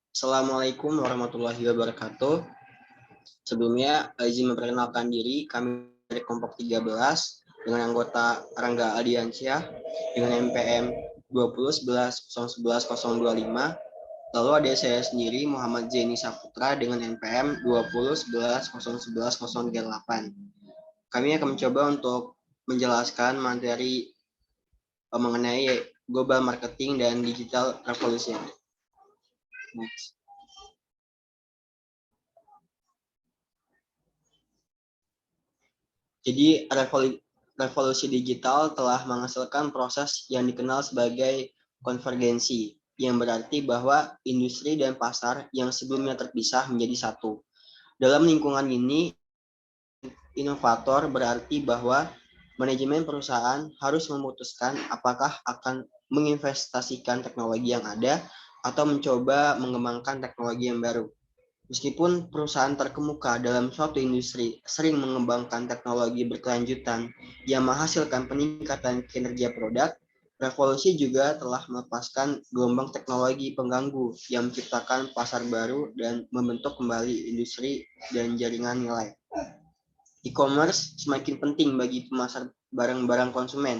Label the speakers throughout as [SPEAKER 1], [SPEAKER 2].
[SPEAKER 1] Assalamualaikum warahmatullahi wabarakatuh. Sebelumnya, izin memperkenalkan diri, kami dari kelompok 13 dengan anggota Rangga Aldiansyah dengan NPM 2011-011-025. Lalu ada saya sendiri, Muhammad Zaini Saputra dengan NPM 2011-011-038. Kami akan mencoba untuk menjelaskan materi mengenai global marketing dan digital revolution. Next. Jadi revolusi digital telah menghasilkan proses yang dikenal sebagai konvergensi, yang berarti bahwa industri dan pasar yang sebelumnya terpisah menjadi satu. Dalam lingkungan ini, inovator berarti bahwa manajemen perusahaan harus memutuskan apakah akan menginvestasikan teknologi yang ada atau mencoba mengembangkan teknologi yang baru. Meskipun perusahaan terkemuka dalam suatu industri sering mengembangkan teknologi berkelanjutan yang menghasilkan peningkatan kinerja produk, revolusi juga telah melepaskan gelombang teknologi pengganggu yang menciptakan pasar baru dan membentuk kembali industri dan jaringan nilai. E-commerce semakin penting bagi pemasar barang-barang konsumen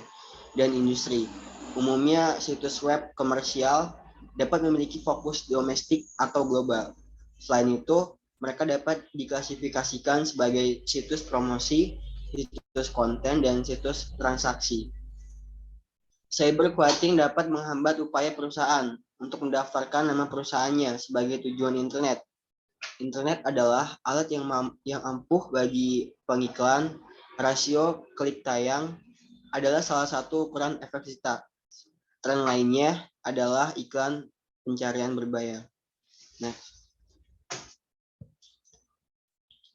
[SPEAKER 1] dan industri. Umumnya, situs web komersial dapat memiliki fokus domestik atau global. Selain itu, mereka dapat diklasifikasikan sebagai situs promosi, situs konten, dan situs transaksi. Cyberquatting dapat menghambat upaya perusahaan untuk mendaftarkan nama perusahaannya sebagai tujuan internet. Internet adalah alat yang ampuh bagi pengiklan. Rasio klik tayang adalah salah satu ukuran efektivitas. Tren lainnya adalah iklan pencarian berbayar. Nah,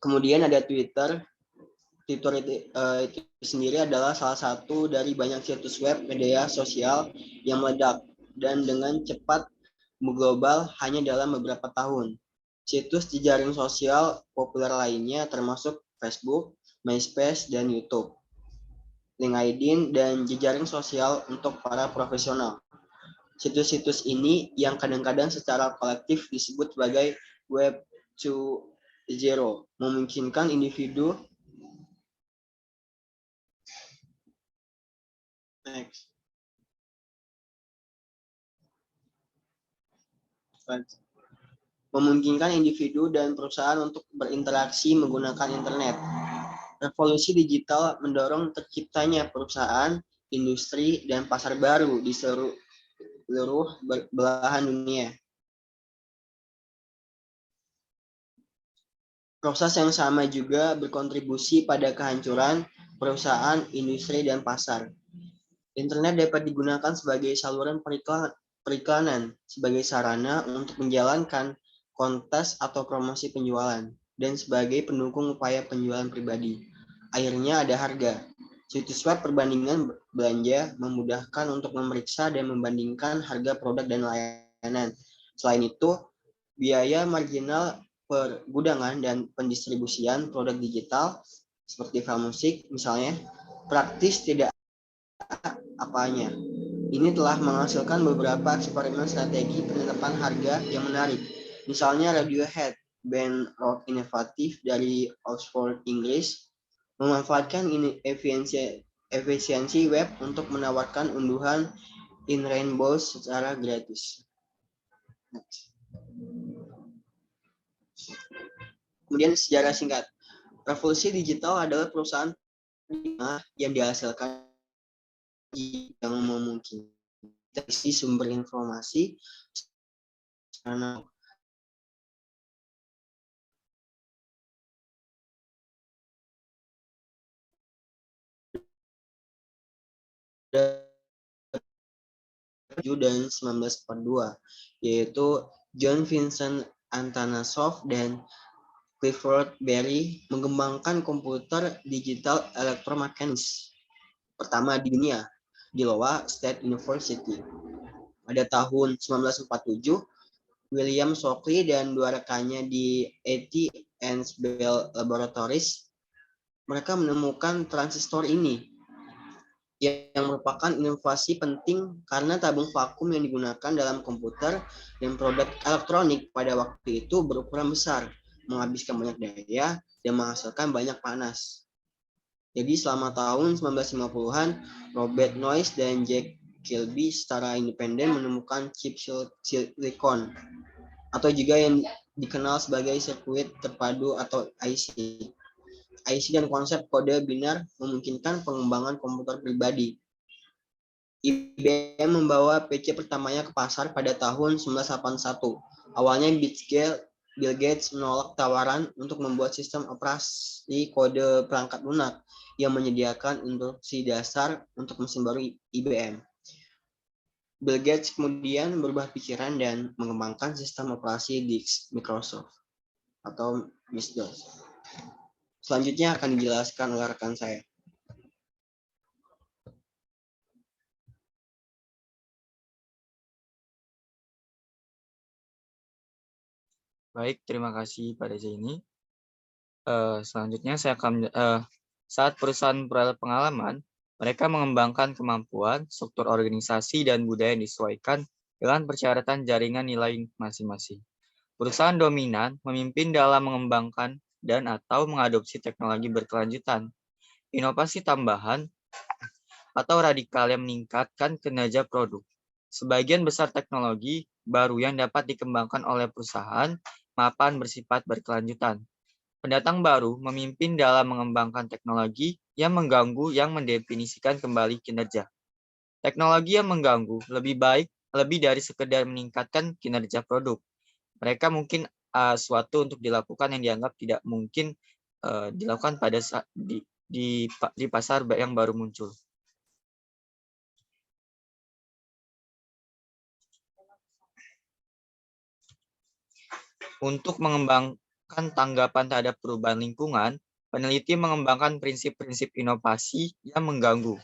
[SPEAKER 1] kemudian ada Twitter. Twitter itu sendiri adalah salah satu dari banyak situs web media sosial yang meledak dan dengan cepat mengglobal hanya dalam beberapa tahun. Situs jejaring sosial populer lainnya termasuk Facebook, MySpace, dan YouTube. LinkedIn dan jejaring sosial untuk para profesional. Situs-situs ini yang kadang-kadang secara kolektif disebut sebagai Web 2.0 memungkinkan individu dan perusahaan untuk berinteraksi menggunakan internet. Revolusi digital mendorong terciptanya perusahaan, industri, dan pasar baru di seluruh belahan dunia. Proses yang sama juga berkontribusi pada kehancuran perusahaan, industri, dan pasar. Internet dapat digunakan sebagai saluran periklanan, sebagai sarana untuk menjalankan kontes atau promosi penjualan, dan sebagai pendukung upaya penjualan pribadi. Akhirnya ada harga. Situs web perbandingan belanja memudahkan untuk memeriksa dan membandingkan harga produk dan layanan. Selain itu, biaya marginal pergudangan dan pendistribusian produk digital seperti file musik misalnya praktis tidak apanya. Ini telah menghasilkan beberapa eksperimen strategi penetapan harga yang menarik. Misalnya Radiohead, band rock inovatif dari Oxford, Inggris, memanfaatkan efisiensi web untuk menawarkan unduhan in rainbows secara gratis. Kemudian sejarah singkat. Revolusi digital adalah perusahaan yang dihasilkan yang memungkinkan sumber informasi karena dan 1942, yaitu John Vincent Atanasoff dan Clifford Berry mengembangkan komputer digital elektromekanis pertama di dunia di Iowa State University. Pada tahun 1947, William Shockley dan dua rekannya di A.T. and Bell Laboratories, mereka menemukan transistor ini yang merupakan inovasi penting karena tabung vakum yang digunakan dalam komputer dan produk elektronik pada waktu itu berukuran besar, menghabiskan banyak daya, dan menghasilkan banyak panas. Jadi selama tahun 1950-an, Robert Noyce dan Jack Kilby secara independen menemukan chip silikon atau juga yang dikenal sebagai sirkuit terpadu atau IC. IC dan konsep kode biner memungkinkan pengembangan komputer pribadi. IBM membawa PC pertamanya ke pasar pada tahun 1981. Awalnya Bill Gates menolak tawaran untuk membuat sistem operasi kode perangkat lunak yang menyediakan instruksi dasar untuk mesin baru IBM. Bill Gates kemudian berubah pikiran dan mengembangkan sistem operasi di Microsoft atau MS-DOS. Selanjutnya akan dijelaskan oleh rekan saya.
[SPEAKER 2] Baik, terima kasih pada ini. Selanjutnya saya akan saat perusahaan berada pengalaman, mereka mengembangkan kemampuan, struktur organisasi, dan budaya yang disesuaikan dengan persyaratan jaringan nilai masing-masing. Perusahaan dominan memimpin dalam mengembangkan dan atau mengadopsi teknologi berkelanjutan, inovasi tambahan, atau radikal yang meningkatkan kinerja produk. Sebagian besar teknologi baru yang dapat dikembangkan oleh perusahaan mapan bersifat berkelanjutan. Pendatang baru memimpin dalam mengembangkan teknologi yang mengganggu yang mendefinisikan kembali kinerja. Teknologi yang mengganggu lebih dari sekedar meningkatkan kinerja produk. Mereka mungkin suatu untuk dilakukan yang dianggap tidak mungkin dilakukan pada di pasar yang baru muncul. Untuk mengembangkan tanggapan terhadap perubahan lingkungan, peneliti mengembangkan prinsip-prinsip inovasi yang mengganggu.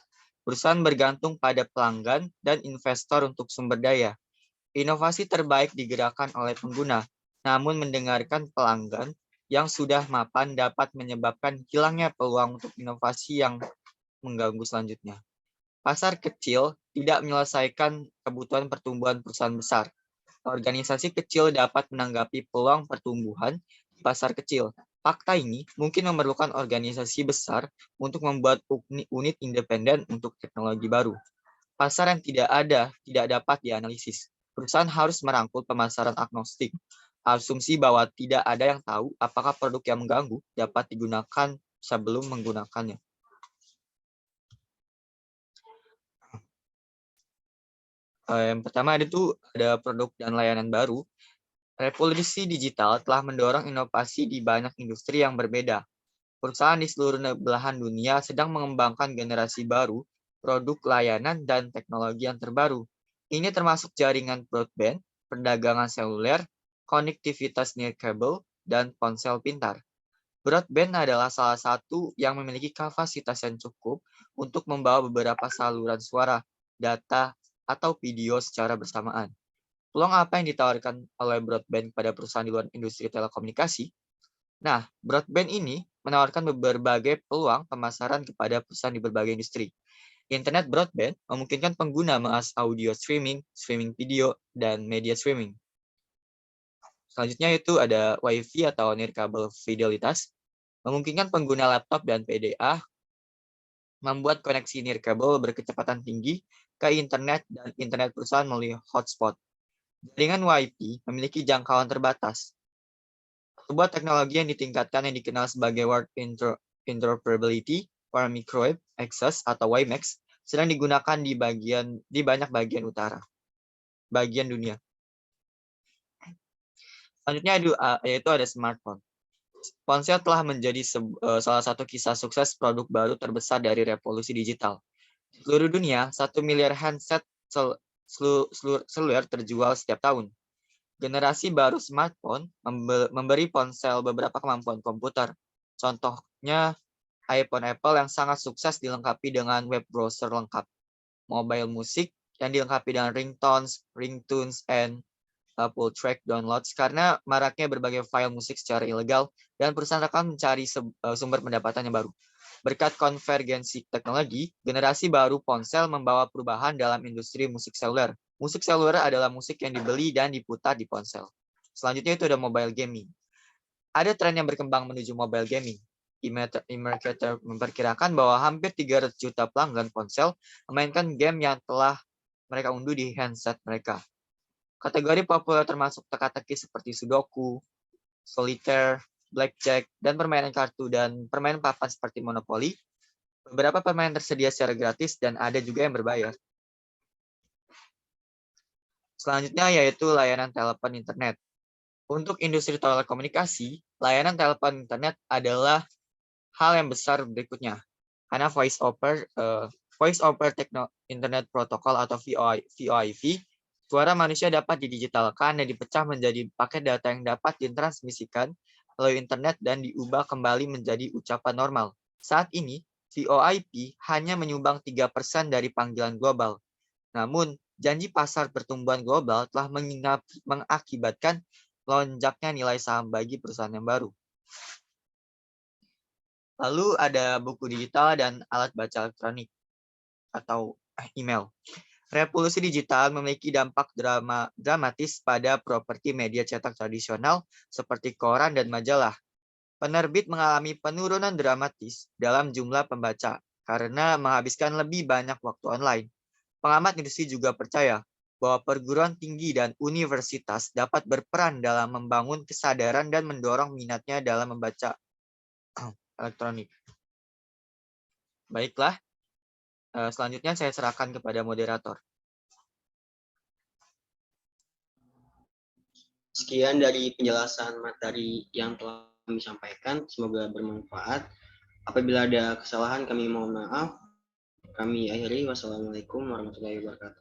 [SPEAKER 2] Perusahaan bergantung pada pelanggan dan investor untuk sumber daya. Inovasi terbaik digerakkan oleh pengguna, namun mendengarkan pelanggan yang sudah mapan dapat menyebabkan hilangnya peluang untuk inovasi yang mengganggu selanjutnya. Pasar kecil tidak menyelesaikan kebutuhan pertumbuhan perusahaan besar. Organisasi kecil dapat menanggapi peluang pertumbuhan di pasar kecil. Fakta ini mungkin memerlukan organisasi besar untuk membuat unit independen untuk teknologi baru. Pasar yang tidak dapat dianalisis. Perusahaan harus merangkul pemasaran agnostik. Asumsi bahwa tidak ada yang tahu apakah produk yang mengganggu dapat digunakan sebelum menggunakannya. Yang pertama ada produk dan layanan baru. Revolusi digital telah mendorong inovasi di banyak industri yang berbeda. Perusahaan di seluruh belahan dunia sedang mengembangkan generasi baru, produk layanan, dan teknologi yang terbaru. Ini termasuk jaringan broadband, perdagangan seluler, konektivitas nirkabel, dan ponsel pintar. Broadband adalah salah satu yang memiliki kapasitas yang cukup untuk membawa beberapa saluran suara, data, atau video secara bersamaan. Peluang apa yang ditawarkan oleh broadband pada perusahaan di luar industri telekomunikasi? Nah, broadband ini menawarkan berbagai peluang pemasaran kepada perusahaan di berbagai industri. Internet broadband memungkinkan pengguna mengakses audio streaming, streaming video, dan media streaming. Selanjutnya itu ada Wi-Fi atau nirkabel fidelitas, memungkinkan pengguna laptop dan PDA membuat koneksi nirkabel berkecepatan tinggi ke internet dan internet perusahaan melalui hotspot. Jaringan Wi-Fi memiliki jangkauan terbatas. Sebuah teknologi yang ditingkatkan yang dikenal sebagai Wide Interoperability for Microwave Access atau WiMAX sedang digunakan di banyak bagian dunia. Selanjutnya yaitu ada smartphone. Ponsel telah menjadi salah satu kisah sukses produk baru terbesar dari revolusi digital. Di seluruh dunia, 1 miliar handset seluler terjual setiap tahun. Generasi baru smartphone memberi ponsel beberapa kemampuan komputer. Contohnya iPhone Apple yang sangat sukses dilengkapi dengan web browser lengkap. Mobile musik yang dilengkapi dengan ringtones, and full track downloads karena maraknya berbagai file musik secara ilegal dan perusahaan akan mencari sumber pendapatan yang baru. Berkat konvergensi teknologi, generasi baru ponsel membawa perubahan dalam industri musik seluler. Musik seluler adalah musik yang dibeli dan diputar di ponsel. Selanjutnya itu ada mobile gaming. Ada tren yang berkembang menuju mobile gaming. Emercator memperkirakan bahwa hampir 300 juta pelanggan ponsel memainkan game yang telah mereka unduh di handset mereka. Kategori populer termasuk teka-teki seperti Sudoku, Solitaire, Blackjack, dan permainan kartu dan permainan papan seperti Monopoly. Beberapa permainan tersedia secara gratis dan ada juga yang berbayar. Selanjutnya yaitu layanan telepon internet. Untuk industri telekomunikasi, layanan telepon internet adalah hal yang besar berikutnya. Karena voice over internet protocol atau VoIP, suara manusia dapat didigitalkan dan dipecah menjadi paket data yang dapat ditransmisikan melalui internet dan diubah kembali menjadi ucapan normal. Saat ini, VoIP hanya menyumbang 3% dari panggilan global. Namun, janji pasar pertumbuhan global telah mengakibatkan lonjaknya nilai saham bagi perusahaan yang baru. Lalu ada buku digital dan alat baca elektronik atau email. Revolusi digital memiliki dampak dramatis pada properti media cetak tradisional seperti koran dan majalah. Penerbit mengalami penurunan dramatis dalam jumlah pembaca karena menghabiskan lebih banyak waktu online. Pengamat industri juga percaya bahwa perguruan tinggi dan universitas dapat berperan dalam membangun kesadaran dan mendorong minatnya dalam membaca elektronik. Baiklah, selanjutnya saya serahkan kepada moderator.
[SPEAKER 1] Sekian dari penjelasan materi yang telah kami sampaikan, semoga bermanfaat. Apabila ada kesalahan kami mohon maaf. Kami akhiri. Wassalamualaikum warahmatullahi wabarakatuh.